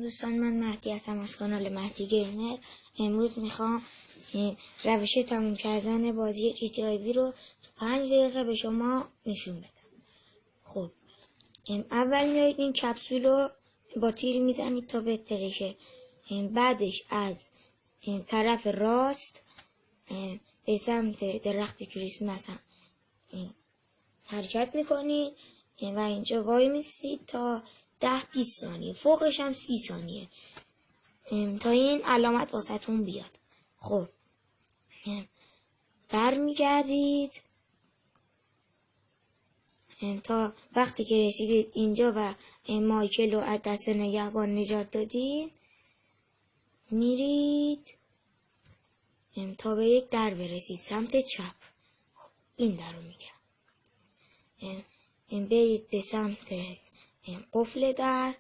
دوستان، من مهدی هستم از کانال مهدی گیمر. امروز میخوام روش تموم کردن بازی GTA رو تو 5 دقیقه به شما نشون بدم. خب اول میایید این کپسول رو با تیر میزنید تا بترشه. بعدش از طرف راست به سمت درخت کریسمس هم حرکت میکنید و اینجا وای میسید تا 10-20 ثانیه، فوقش هم 30 ثانیه تا این علامت واسهتون بیاد. خب برمیگردید تا وقتی که رسیدید اینجا و مایکل رو از دست نگهبان نجات دادید، میرید تا به یک در برسید سمت چپ. خب این در رو میگم. برید به سمت قفل در